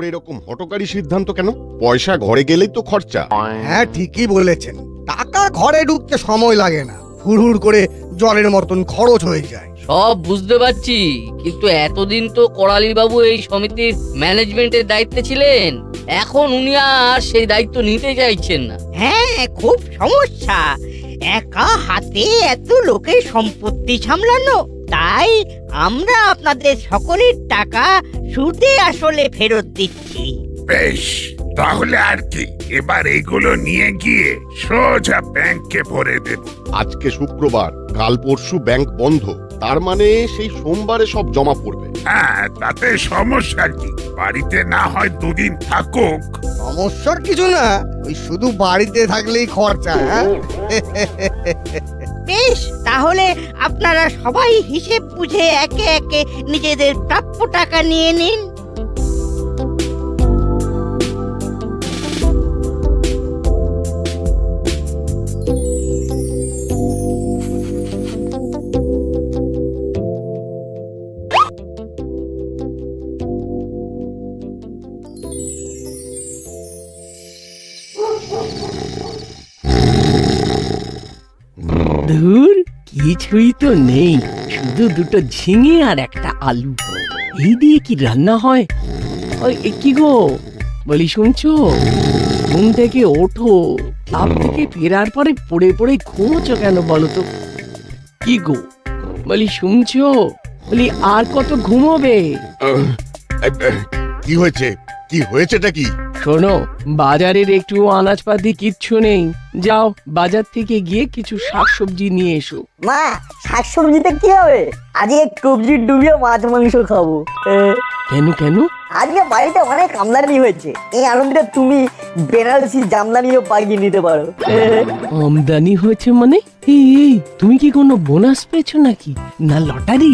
এরকম হঠকারী সিদ্ধান্ত কেন? পয়সা ঘরে গেলেই তো খরচা। হ্যাঁ, ঠিকই বলেছেন। টাকা ঘরে ঢুকতে সময় লাগে না, হুড় করে জলের মতন খরচ হয়ে যায়। সব বুঝতে পারছি, কিন্তু এতদিন তো করালি বাবু এই সমিতির ম্যানেজমেন্টের দায়িত্বে ছিলেন। এখন উনি আর সেই দায়িত্ব নিতে চাইছেন না। হ্যাঁ, খুব সমস্যা। একা হাতে এত লোকের সম্পত্তি সামলানো। তাই আমরা আপনাদের সকলের টাকা সুদে আসলে ফেরত দিচ্ছি। বেশ, তাহলে আর কি, এবার এগুলো নিয়ে গিয়ে সোজা ব্যাংকে ভরে দেব। আজকে শুক্রবার, কাল পরশু ব্যাংক বন্ধ, তার মানে সেই সোমবারে সব জমা পড়বে। হ্যাঁ, তাতে সমস্যা কি? বাড়িতে না হয় দুদিন থাকুক। সমস্যার কিছু না, ওই শুধু বাড়িতে থাকলেই খরচা। হ্যাঁ, বেশ, তাহলে আপনারা সবাই হিসেব বুঝে একে একে নিজেদের প্রাপ্য টাকা নিয়ে নিন। ধুর, কিছুই তো নেই, শুধু দুটো ঝিঙে আর একটা আলু। এই দিয়ে কি রান্না হয়? ওই কি গো, বলি শুনছো? ঘুম থেকে ওঠো, ক্লাব থেকে ফেরার পরে পড়ে পড়ে ঘুমোছো কেন বলো তো? কি গো, বলি শুনছো? বলি আর কত ঘুমোবে? কি হয়েছে? কি হয়েছেটা কি? শোনো, বাজারের একটু আনাজপাতি কিচ্ছু নেই, যাও বাজার থেকে গিয়ে কিছু শাকসবজি নিয়ে এসো। মা, শাকসবজিতে কি হবে? আজকে কবজি ডুবিয়ে মাছ মাংস খাবো। কেন কেন? আজকে বাড়িতে অনেক আমদানি হয়েছে, এই আনন্দে তুমি বেনারসি জামদানিও পাইয়ে নিতে পারো। আমদানি হয়েছে মানে? এই তুমি কি কোনো বোনাস পেয়েছো নাকি, না লটারি?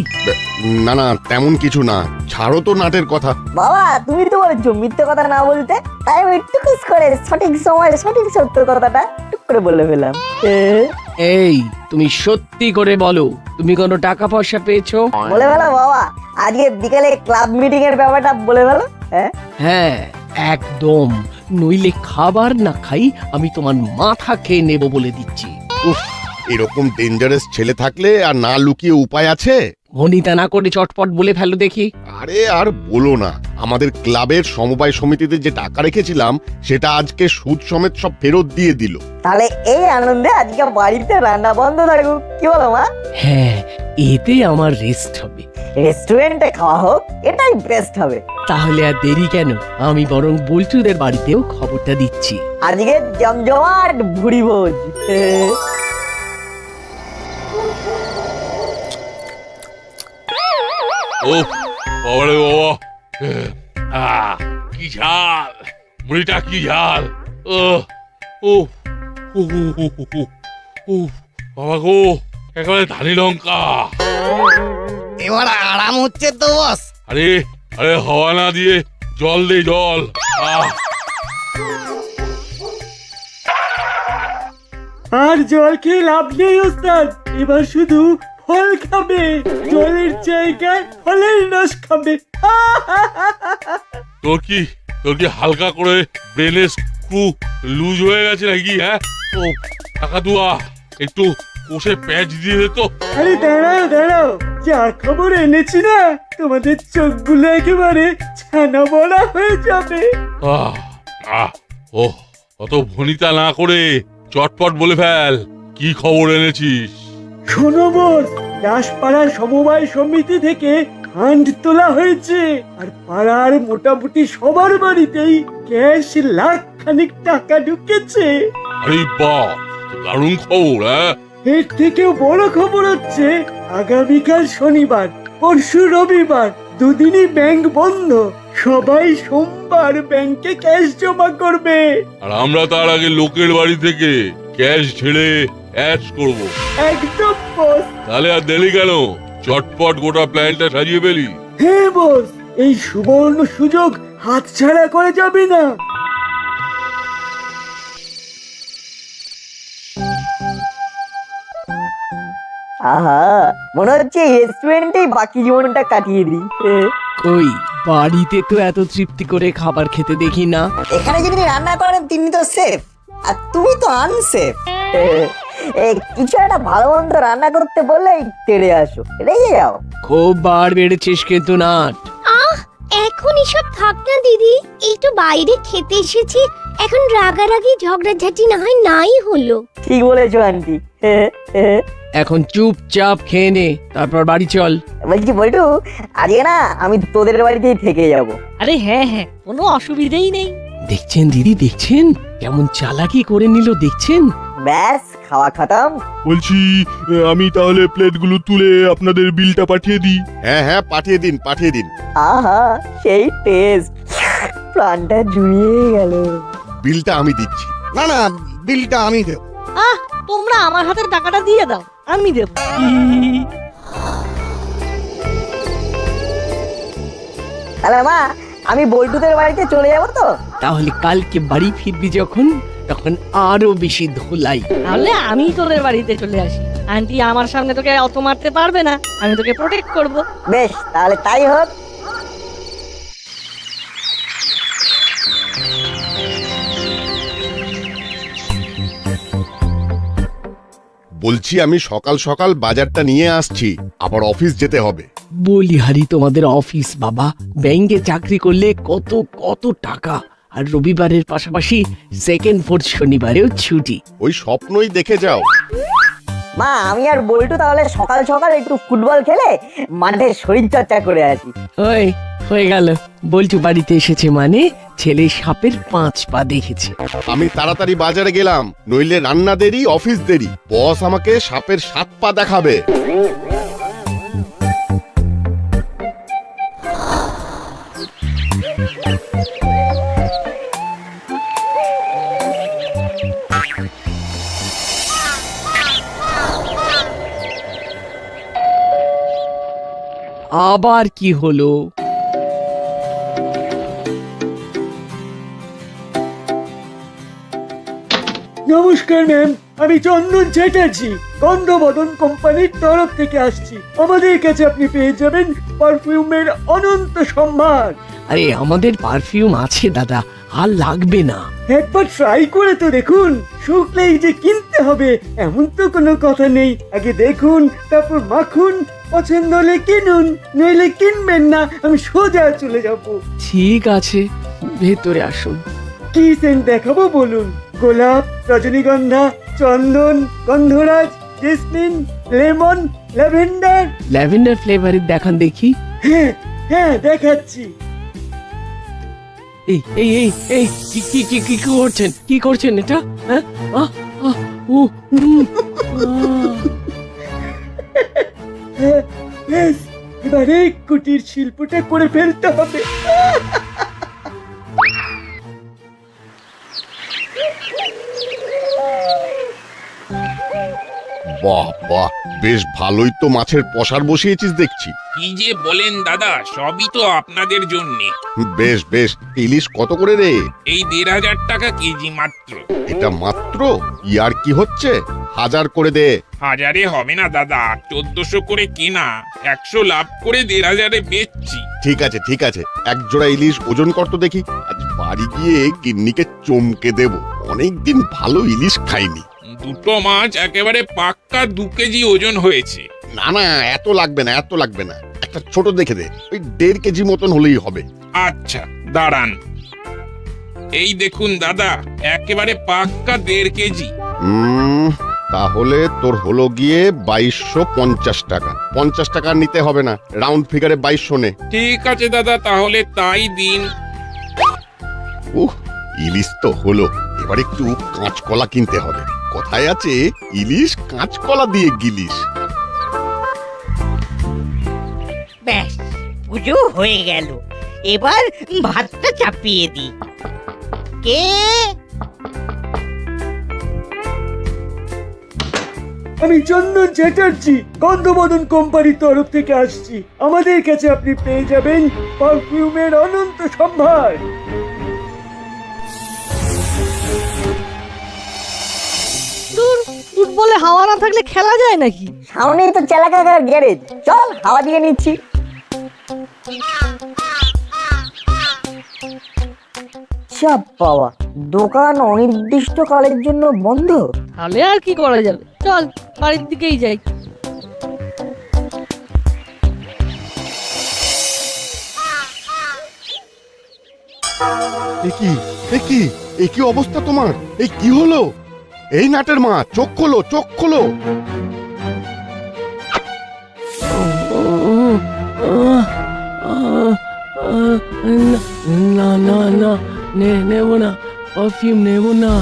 না না, তেমন কিছু না, ছাড়ো তো নাটের কথা। বাবা, তুমি তো বলেছো মিথ্যে কথা না বলতে, তাই আমি টুকুস করে সঠিক সময় সঠিক সত্য কথাটা টুক করে বলে ফেলাম। এই তুমি সত্যি করে বলো, তুমি কোনো টাকা পয়সা পেয়েছো? বলে ফেলো বাবা, আজকে বিকেলে ক্লাব মিটিং এর ব্যাপারটা বলে ফেলো। হ্যাঁ, একদম, নইলে খাবার না খাই আমি তোমার মাথা খেয়ে নেব বলে দিচ্ছি। উফ, এরকম ডেঞ্জারাস ছেলে থাকলে আর না লুকিয়ে উপায় আছে? ভনিতা না করে চটপট বলে ফেলো দেখি। আরে আর বলো না, আমাদের ক্লাবের সমবায় সমিতিতে যে টাকা রেখেছিলাম সেটা আজকে সুদ সমেত সব ফেরত দিয়ে দিল। তাহলে এই আনন্দে আজকে বাড়িতে রান্না বন্ধ থাকুক, কি বলো মা? হ্যাঁ, এতে আমার রেস্ট হবে। রেস্টুরেন্টে খাওয়া হোক, এটাই বেস্ট হবে। তাহলে আর দেরি কেন, আমি বরং বল্টুদের বাড়িতেও খবরটা দিচ্ছি। আজকে জমজমাট ভুড়ি ভোজ। ও বাবারে বাবা, কি ঝাল, মুড়িটা কি ঝাল। ও ও বাবা গো, একেবারে ধানি লঙ্কা। এবার আরাম হচ্ছে তো বস। আরে আরে, হাওয়া না দিয়ে জল দে, জল। আর জল খেয়ে লাভ নেই ওস্তাদ, এবার শুধু ফল খাবে, জলের জায়গায় ফলের রস খাবে। তোর কি হালকা করে ব্রেনের স্ক্রু লুজ হয়ে গেছে নাকি? হ্যাঁ, ও টাকা দুয়া একটু কোষে প্যাচ দিয়ে দে তো। আরে দাঁড়াও দাঁড়াও, যা খবর এনেছি না, তোমাদের চোখগুলো একেবারে ছানা বড়া হয়ে যাবে। ও অত ভনিতা না করে চটপট বলে ফেল, কি খবর এনেছিস? শোনো বস, দাসপাড়ার সমবায় সমিতি থেকে ফান্ড তোলা হয়েছে, আর পাড়ার মোটামুটি সবার বাড়িতেই ক্যাশ লাখ খানিক টাকা ঢুকেছে। আরে বাহ, দারুণ খবর। হ্যাঁ, এর থেকেও বড় খবর হচ্ছে, আগামীকাল শনিবার, পরশু রবিবার, দুদিনই ব্যাংক বন্ধ। সবাই সোমবার ব্যাংকে ক্যাশ জমা করবে। আর আমরা তার আগে লোকের বাড়ি থেকে ক্যাশ ছেড়ে অ্যাশ করব। একদম বস। তাহলে আর দেরি কেন, চটপট গোটা প্ল্যানটা সাজিয়ে ফেলি। হ্যাঁ বস, এই সুবর্ণ সুযোগ হাতছাড়া করা যাবে না। আহা, মনে হচ্ছে রেস্টুরেন্টেই বাকি জীবনটা কাটিয়ে দিই। কই বাড়িতে তো এত তৃপ্তি করে খাবার খেতে দেখি না। এখানে যিনি রান্না করেন তিনি তো সেফ, আর তুমি তো আনসেফ। কিছু একটা ভালো মন্দ রান্না করতে বললেই তেড়ে আসো, রেগে যাও। খুব বার বেড়েছিস কিন্তু নাট। এখন এসব থাক না দিদি, একটু বাইরে খেতে এসেছি, এখন রাগারাগি ঝগড়াঝাটি না হয় নাই হলো। ঠিক বলেছো আন্টি। এখন চুপচাপ খেয়ে নে, তারপর বাড়ি চল। বলছি বল্টু, আজকে না আমি তোদের বাড়িতেই থেকে যাব। আরে হ্যাঁ হ্যাঁ, কোনো অসুবিধেই নেই। দেখছেন দিদি, দেখছেন কেমন চালাকি করে নিল, দেখছেন? ব্যাস, খাওয়া খতম। বলছি আমি তাহলে প্লেটগুলো তুলে আপনাদের বিলটা পাঠিয়ে দিই। হ্যাঁ হ্যাঁ, পাঠিয়ে দিন পাঠিয়ে দিন। আহা, সেই টেস্ট, প্রাণটা জুড়িয়ে গেল। বিলটা আমি দিচ্ছি। না না, বিলটা আমি দেব। তোমরা আমার হাতের টাকাটা দিয়ে দাও, আমি দেব। তাহলে মা, আমি বল্টুদের বাড়িতে চলে যাব তো? তাহলে কালকে বাড়ি ফিরবি যখন, তখন আরো বেশি ধোলাই। তাহলে আমি তোদের বাড়িতে চলে আসি। আন্টি আমার সামনে তোকে অত মারতে পারবে না, আমি তোকে প্রোটেক্ট করব। বেশ, তাহলে তাই হোক। বলছি আমি সকাল সকাল বাজারটা নিয়ে আসছি, আবার অফিস যেতে হবে। বলি হারি, তোমাদের অফিস বাবা, ব্যাংকে চাকরি করলে কত কত টাকা, আর রবিবারের পাশাপাশি সেকেন্ড ফোর্থ শনিবারেও ছুটি। ওই স্বপ্নই দেখে যাও। মা, আমি আর বল্টু তাহলে সকাল সকাল একটু ফুটবল খেলে মাঠে শরীর চর্চা করে আসি। ওই হয়ে গেল, বলছু বাড়িতে এসেছে মানে ছেলে সাপের 5 পা দেখেছে। আমি তাড়াতাড়ি বাজারে গেলাম, নইলে রান্না দেরি, অফিস দেরি। বস আমাকে সাপের 7 পা দেখাবে। আবার কি হলো? নমস্কার ম্যাম, আমি চন্দন চ্যাটার্জি, গন্ধবদন কোম্পানির তরফ থেকে আসছি। আমাদের কাছে আপনি পেয়ে যাবেন পারফিউমের অনন্ত সম্ভার। আরে আমাদের পারফিউম আছে দাদা, আর লাগবে না। একবার ট্রাই করে তো দেখুন, শুকলেই যে কিনতে হবে এমন তো কোনো কথা নেই। আগে দেখুন, তারপর মাখুন, পছন্দ হলে কিনুন, নইলে কিনবেন না, আমি সোজা চলে যাব। ঠিক আছে, ভেতরে আসুন। কি সেন্ট দেখাবো বলুন? গোলাপ, রজনীগন্ধা, চন্দন, গন্ধরাজ, জেসমিন, লেমন, ল্যাভেন্ডার? ল্যাভেন্ডার ফ্লেভারের দেখান দেখি। হ্যাঁ হ্যাঁ, দেখাচ্ছি। এই এই এই এই কি কি কি কি করছেন, কি করছেন এটা? হ্যাঁ, ও হ্যাঁ, ব্যাস, এবারে কুটির শিল্পটা করে ফেলতে হবে। বাহ বাহ, বেশ ভালোই তো মাছের পসার বসিয়েছিস দেখছি। কি যে বলেন দাদা, সবই তো আপনাদের জন্যে। বেশ বেশ, ইলিশ কত করে রে? এই 1,500 টাকা কেজি মাত্র। এটা মাত্র? ইয়ার কি হচ্ছে? 1000 করে দে। হাজারে হবে না দাদা, 1400 করে কেনা, 100 লাভ করে 1,500-এ বেচছি। ঠিক আছে ঠিক আছে, এক জোড়া ইলিশ ওজন কর তো দেখি। আজ বাড়ি গিয়ে গিন্নিকে চমকে দেব, অনেকদিন ভালো ইলিশ খাইনি। দুটো মাছ একেবারে পাক্কা 2 কেজি ওজন হয়েছে। না না, এত লাগবে না, এত লাগবে না, একটা ছোট দেখে দে, ওই 1.5 কেজি মতন হলেই হবে। আচ্ছা দাঁড়ান, এই দেখুন দাদা, একেবারে পাক্কা 1.5 কেজি। তাহলে তোর হলো গিয়ে 2250 টাকা। 50 টাকা নিতে হবে না, রাউন্ড ফিগারে 2200 নে। ঠিক আছে দাদা, তাহলে তাই দিন। ইলিশ তো হলো, এবার একটু কাঁচকলা কিনতে হবে। কথায় আছে, ইলিশ কাঁচকলা দিয়ে গিলিস। ব্যাস, পুজো হয়ে গেল। এবার ভাতটা চাপিয়ে দিই। কে? আমি চন্দন চ্যাটার্জি, গন্ধবদন কোম্পানির তরফ থেকে আসছি। আমাদের কাছে আপনি পেয়ে যাবেন পারফিউমের অনন্ত সম্ভার। ফুটবলে হাওয়া না থাকলে খেলা যায় নাকি? সামনেই তো চালাকাকার গ্যারেজ, চল হাওয়া দিয়ে নিচ্ছি। চাপ বাবা, দোকান অনির্দিষ্টকালের জন্য বন্ধ। তাহলে আর কি করা যাবে, চল বাড়ির দিকেই যাই। এ কি অবস্থা তোমার? এই কি হলো? এই নাটের মা, চোখ খোলো, চোখ খোলো। না না না, নেব না, পারফিউম নেব না।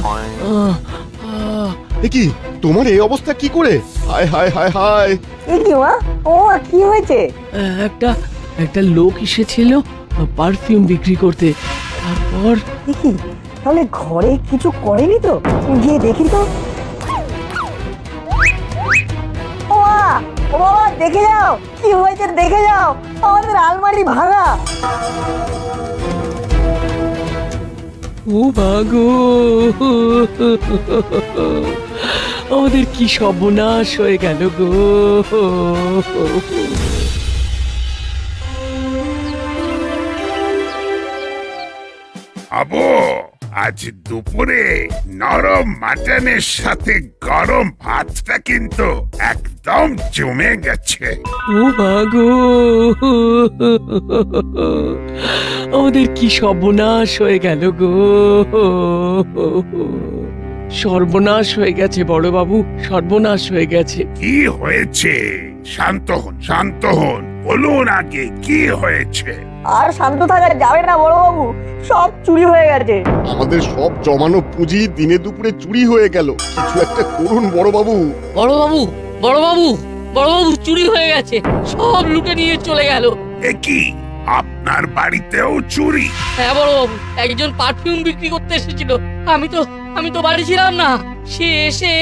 এ কি তোমার এই অবস্থা কি করে? হায় হায় হায় হায়। এ কি মা, ও মা, কি হয়েছে? একটা লোক এসেছিল পারফিউম বিক্রি করতে, তারপর দেখি, তাহলে ঘরে কিছু করেনি তো? গিয়ে দেখি তো। ও মা, ও বাবা, দেখে যাও কি হয়েছে, দেখে যাও, আমাদের আলমারি ভাঙা। ও ভাগো, আমাদের কি সর্বনাশ হয়ে গেল গো। আবো, আজ দুপুরে নরম মাটনের সাথে গরম ভাতটা কিন্তু একদম জমে গেছে। ও ভাগো, আমাদের কি সর্বনাশ হয়ে গেল গো। সর্বনাশ হয়ে গেছে বড় বাবু, সর্বনাশ হয়ে গেছে। কি হয়েছে? শান্ত হন, শান্ত হন, বলুন আগে কি হয়েছে। আর শান্ত থাকা যাবে না বড় বাবু, সব চুরি হয়ে গেছে। আমাদের সব জমানো পুঁজি দিনে দুপুরে চুরি হয়ে গেল। কিছু একটা করুন বড় বাবু। বড় বাবু, বড় বাবু, বড় বাবু, চুরি হয়ে গেছে, সব লুটে নিয়ে চলে গেল। এ কি, আপনার বাড়িতেও চুরি? হ্যাঁ বড় বাবু, একজন পারফিউম বিক্রি করতে এসেছিল, আমি তো বাড়ি ছিলাম না, সে এসে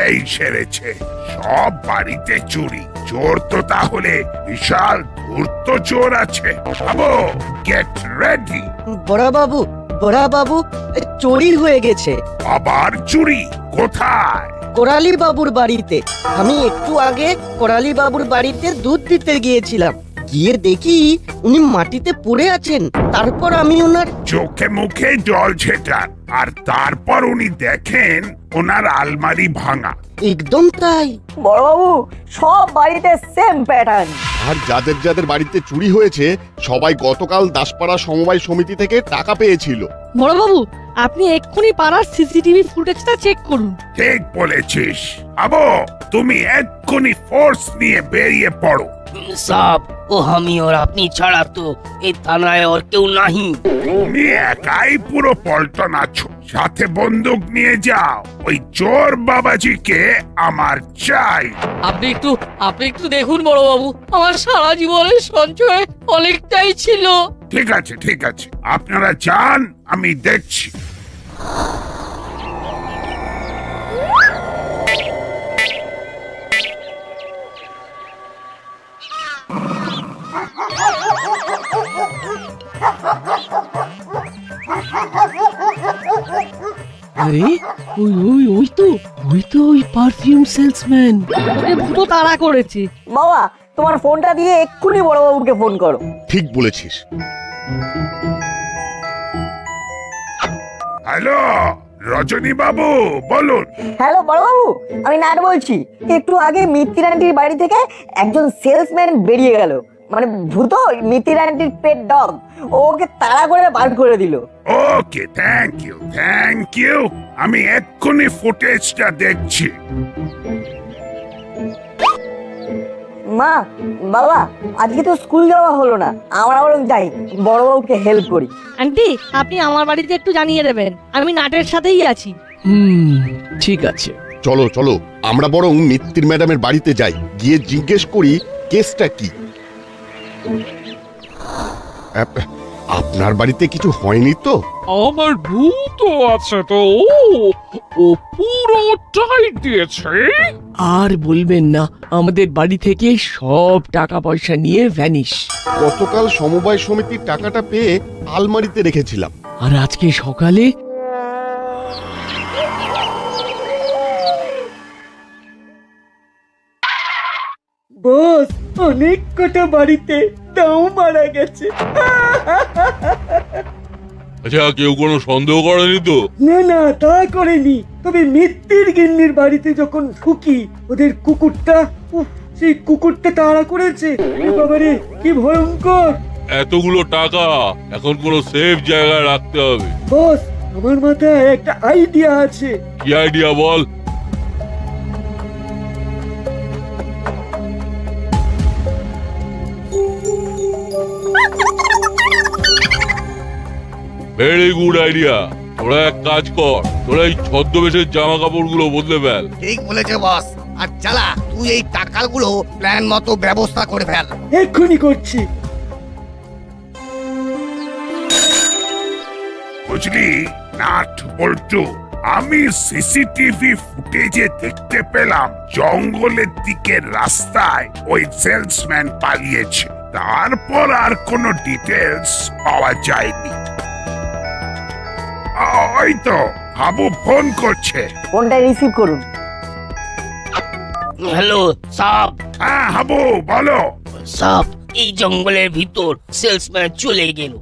এই সেরেছে, সব বাড়িতে চুরি। চোর তো তাহলে বিশাল ধূর্ত চোর আছে। আবো, গেট রেডি। বড়া বাবু, চুরি হয়ে গেছে। আবার চুরি? কোথায়? কোরালি বাবুর বাড়িতে। আমি একটু আগে কোরালি বাবুর বাড়িতে দুধ দিতে গিয়েছিলাম, গিয়ে দেখি উনি মাটিতে পড়ে আছেন। তারপর আমি ওনার চোখে মুখে জল ছেটান, আর তারপর উনি দেখেন ওনার আলমারি ভাঙা। একদম তাই বড় বাবু, সব বাড়িতে সেম প্যাটার্ন। আর যাদের যাদের বাড়িতে চুরি হয়েছে সবাই গতকাল দাসপাড়া সমবায় সমিতি থেকে টাকা পেয়েছিল। বড় বাবু, আপনি এক্ষুনি পাড়ার সিসিটিভি ফুটেজটা চেক করুন। ঠিক বলেছিস। আবো, তুমি এক্ষুনি ফোর্স নিয়ে বেরিয়ে পড়ো। সাব, ও আমি और আপনি ছাড়া তো এই থানায় আর কেউ নাহি। তুমি একাই পুরো পল্টন আছো, সাথে বন্দুক নিয়ে যাও। ওই চোর বাবাজিকে আমার চাই। আপনি একটু দেখুন বড় বাবু, আমার সারা জীবনের সঞ্চয় অনেকটাই ছিল। ঠিক আছে, ঠিক আছে, আপনারা যান, আমি দেখছি। আরে ওই তো ওই পারফিউম সেলসম্যান। ওকে ভূত তাড়া করেছে। বাবা, তোমার ফোনটা দিয়ে এক্ষুনি বড় বাবুকে ফোন করো। ঠিক বলেছিস। হ্যালো, রজনী বাবু, বলুন। হ্যালো বড় বাবু, আমি নাট বলছি। একটু আগে মিত্তির আন্টির বাড়ি থেকে একজন সেলসম্যান বেরিয়ে গেল, মানে ভূত মিত্তির আন্টির পেট ডগ, ওকে তাড়া করে বার করে দিল। ওকে, থ্যাংক ইউ, থ্যাংক ইউ। আমি এক্ষুনি ফুটেজটা দেখছি। মা, বাবা, আজকে তো স্কুল যাওয়া হলো না, আমরা বরং যাই বড় বাবুকে হেল্প করি। আন্টি, আপনি আমার বাড়িতে একটু জানিয়ে দেবেন, আমি নাটের সাথেই আছি। ঠিক আছে, চলো চলো, আমরা বরং মিত্তির ম্যাডামের বাড়িতে যাই, গিয়ে জিজ্ঞেস করি কেসটা কি। আপনার বাড়িতে কিছু হয়নি তো? আমার ভূত আছে তো, ও পুরো টাইট দিয়েছে। আর বলবেন না, আমাদের বাড়ি থেকে সব টাকা পয়সা নিয়ে ভ্যানিশ। গতকাল সমবায় সমিতির টাকাটা পেয়ে আলমারিতে রেখেছিলাম, আর আজকে সকালে বস, অনেক কটা বাড়িতে দাও মারা গেছে। আচ্ছা, কেউ কোনো সন্দেহ করেনি তো? না না, তা করেনি। তবে মিত্তির গিন্নির বাড়িতে যখন ঢুকি, ওদের কুকুরটা, উফ, সেই কুকুরটা তাড়া করেছে। এ বাবারে, কি ভয়ঙ্কর! এতগুলো টাকা এখন কোনো সেফ জায়গায় রাখতে হবে। বস, আমার মাথায় একটা আইডিয়া আছে। কি আইডিয়া বল? Very good idea. তোরা এক কাজ কর, তোরা এই ছদ্মবেশের জামা কাপড়গুলো বদলে ফেল। ঠিক বলেছে বস। আর চালা, তুই এই টাকাগুলো প্ল্যান মতো ব্যবস্থা করে ফেল। এক্ষুনি করছি। বুঝলি নাট বল্টু, আমি সিসিটিভি ফুটেজে দেখতে পেলাম জঙ্গলের দিকের রাস্তায় ওই সেলসম্যান পালিয়েছে। তারপর আর কোনো ডিটেলস পাওয়া যায়নি। ওই তো হাবু ফোন করছে। ফোনটা রিসিভ করুন। Hello sub. হ্যাঁ হাবু, বলো। সাব, এই জঙ্গলের ভিতর সেলসম্যান চলে গেল।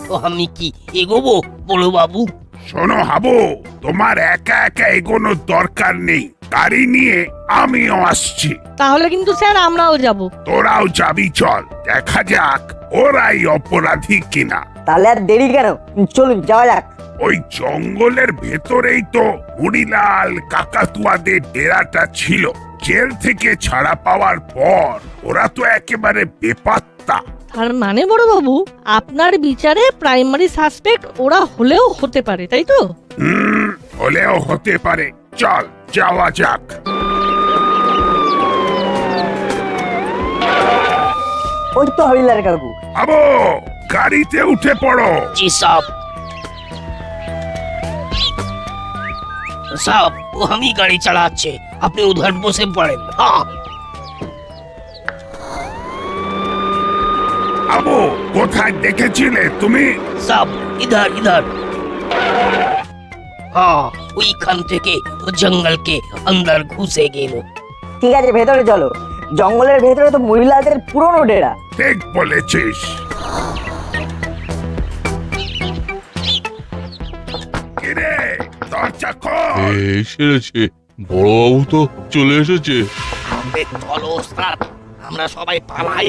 তো আমি কি এগোবো বড় বাবু? শোনো হাবু, তোমার একা একা এগোনোর দরকার নেই। গাড়ি নিয়ে আমিও আসছি। তাহলে কিন্তু স্যার আমরাও যাব। তোরাও যাবি, চল দেখা যাক ওরাই অপরাধী কিনা। তাহলে আর দেরি কেন, চলুন যাওয়া যাক। ওই জঙ্গলের ভেতরেই তো মুড়িলাল কাকাতুয়াদের ডেরাটা ছিল। জেল থেকে ছাড়া পাওয়ার পর ওরা তো একেবারে বেপাত্তা। তার মানে বড় বাবু, আপনার বিচারে প্রাইমারি সাসপেক্ট ওরা হলেও হতে পারে, তাই তো? হলেও হতে পারে। চল যাওয়া যাক। ওই তো হরিলাল কাকু। আবো, গাড়িতে উঠে পড়ো। জি সাব। সাব, ও আমি গাড়ি চালাচ্ছে, আপনি উধার বসে পড়েন। হ্যাঁ। আবু, কোথায় দেখেছিলে তুমি? সাব, ইধার ইধার। হ্যাঁ, ওইখান থেকে ও জঙ্গলকে অন্দর ঘুষে গেল। ঠিক আছে, ভেতরে চলো। জঙ্গলের ভেতরে তো মহিলাদের পুরনো ডেরা। ঠিক বলেছিস। কিরে, দরজা খোল। এসেছে বড়বাবু, তো চলে এসেছে। চলো ওস্তাদ, আমরা সবাই পালাই।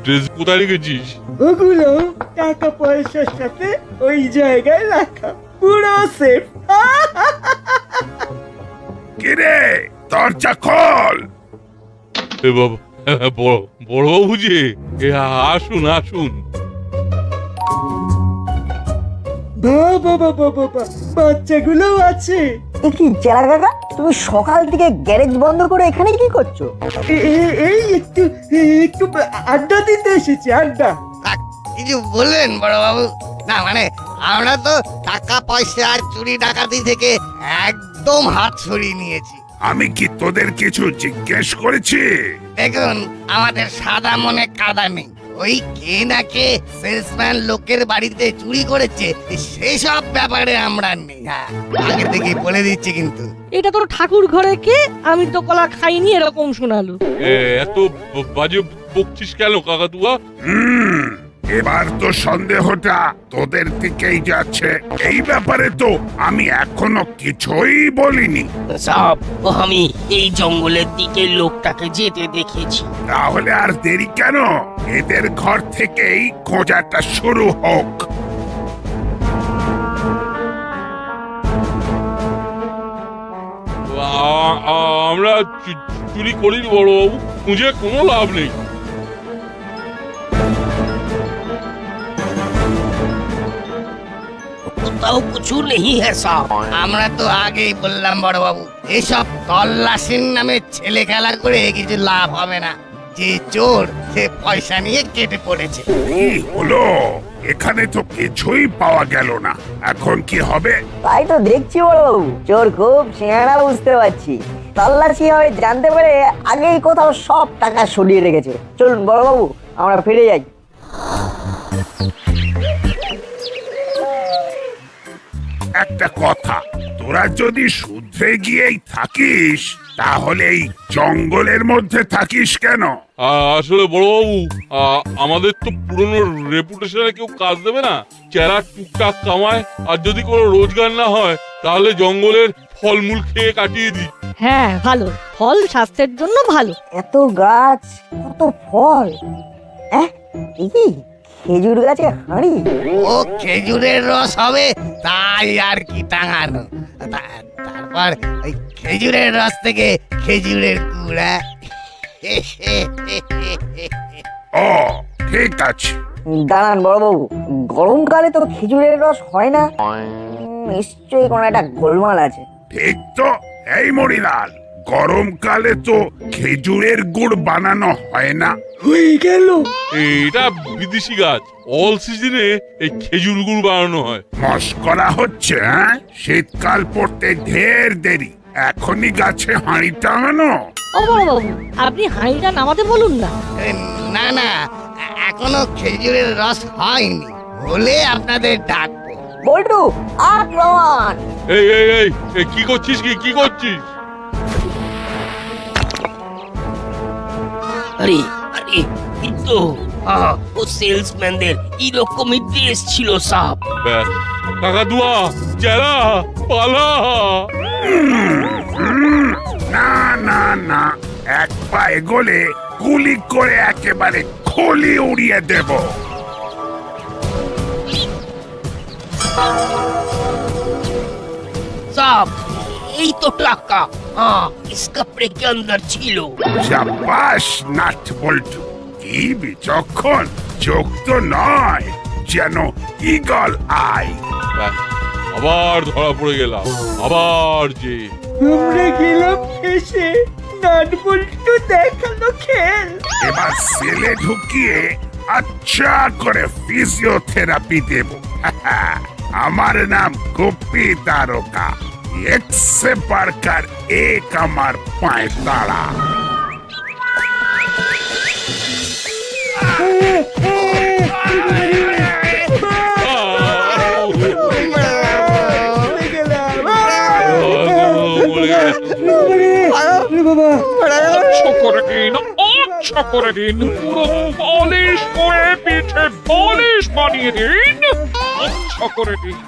ড্রেস কোথায় রেখেছিস? ওগুলো টাকা পয়সার সাথে ওই জায়গায় রাখা, পুরো সেফ। কিরে, দরজা খোল। এ বাবা, বড়বাবু যে, এ আসুন আসুন। বাবা বাবা বাবা, বাচ্চাগুলো আছে। এ কি চেলা কাকা, তুমি সকাল থেকে গ্যারেজ বন্ধ করে এখানে কি করছো? এই একটু একটু আড্ডা দিতে এসেছি, আড্ডা। কিছু বললেন বড় বাবু? না মানে, আমরা তো টাকা পয়সা আর চুরি ডাকাতি থেকে একদম হাত সরিয়ে নিয়েছি। আমি কি তোদের কিছু জিজ্ঞেস করেছি? দেখুন, আমাদের সাদা মনে কাদা নেই। ওই কে না কে সেলসম্যান লোকের বাড়িতে চুরি করেছে, সেসব ব্যাপারে আমরা নেই। হ্যাঁ, আগে থেকে বলে দিচ্ছি কিন্তু। এটা তোর ঠাকুর ঘরে কে? আমি তো কলা খাইনি, এরকম শোনালো। এত বাজে বকছিস কেন কাকাতুয়া? এবার তো সন্দেহটা তোদের দিকেই যাচ্ছে। এই ব্যাপারে তো আমি এখনো কিছুই বলিনি। সাব, ও আমি এই জঙ্গলের দিকে লোকটাকে যেতে দেখেছি। তাহলে আর দেরি কেন? এদের ঘর থেকেই খোঁজাটা শুরু হোক। আমরা চুরি করিনি বড়বাবু, খুঁজে কোনো লাভ নেই। কোথাও কিছু নেই হ্যাঁ সাব। আমরা তো আগেই বললাম বড় বাবু, এসব তল্লাশির নামে ছেলে খেলা করে কিছু লাভ হবে না। যে চোর, সে পয়সা নিয়ে কেটে পড়েছে। কি হলো? এখানে তো কিছুই পাওয়া গেল না। এখন কি হবে? তাই তো দেখছি বড় বাবু, চোর খুব সিঁড়া, বুঝতে পারছি। তল্লাশি হবে জানতে পারে আগেই কোথাও সব টাকা সরিয়ে রেখেছে। চলুন বড় বাবু, আমরা ফিরে যাই। একটা কথা, তোরা যদি শুধরে গিয়েই থাকিস তাহলে এই জঙ্গলের মধ্যে থাকিস কেন? আসলে বড়বাবু, আমাদের তো পুরনো রেপুটেশনে কেউ কাজ দেবে না। চেরা টুকটাক কামায়, আর যদি কোনো রোজগার না হয় তাহলে জঙ্গলের ফলমূল খেয়ে কাটিয়ে দিই। হ্যাঁ ভালো, ফল স্বাস্থ্যের জন্য ভালো। এত গাছ, কত ফল। কি খেজুর গাছে হাঁড়ি? ও খেজুরের রস হবে তাই আর কি টাঙানো। তারপর ওই খেজুরের রস থেকে খেজুরের কুড়া। ও ঠিক আছে। দাঁড়ান বড়বাবু, গরমকালে তো খেজুরের রস হয় না। নিশ্চয়ই কোনো একটা গোলমাল আছে। ঠিক তো। এই মরিলাল, গরমকালে তো খেজুরের গুড় বানানো হয় না। হয়ে গেল। এটা বিদেশি গাছ, অল সিজনে এই খেজুর গুড় বানানো হয়। মস্করা হচ্ছে? হ্যাঁ, শীতকাল পড়তে ঢের দেরি, এখনই গাছে হাঁড়ি টাঙানো? ও বড়বাবু, আপনি হাঁড়িটা নামাতে বলুন না। না না, এখনো খেজুরের রস হয়নি, হলে আপনাদের ডাকবো। বল্টু, আক্রমণ! এই এই এই এই, কি করছিস? কি করছিস? আরে আরে, এই তো ও সেলসম্যানদের এরকমই ড্রেস ছিল সব। ব্যাস, কাকাতুয়া, চেরা, পালা। না না না, এক পা এগোলে গুলি করে একেবারে খলি উড়িয়ে দেব। साहब, यही तो टाका। हाँ, इस कपड़े के अंदर ছিল। শাবাশ নাট বল্টু, কি বিচক্ষণ! চোখ তো নয়, যেন ঈগল আই। ব্যাস, আবার ধরা পড়ে গেলাম। আবার যে আমরা গেলাম এসে, নাট বল্টু দেখালো খেল। এবার সেলে ঢুকিয়ে আচ্ছা করে ফিজিওথেরাপি দেব। আমার নাম গোপী তারকা, একসে বারকার এক আমার পায়ে তাড়া। বাবা, করে দিন, আচ্ছা করে দিন, পুরো পলিশ করে পিঠে পলিশ বানিয়ে দিন, আচ্ছা করে দিন।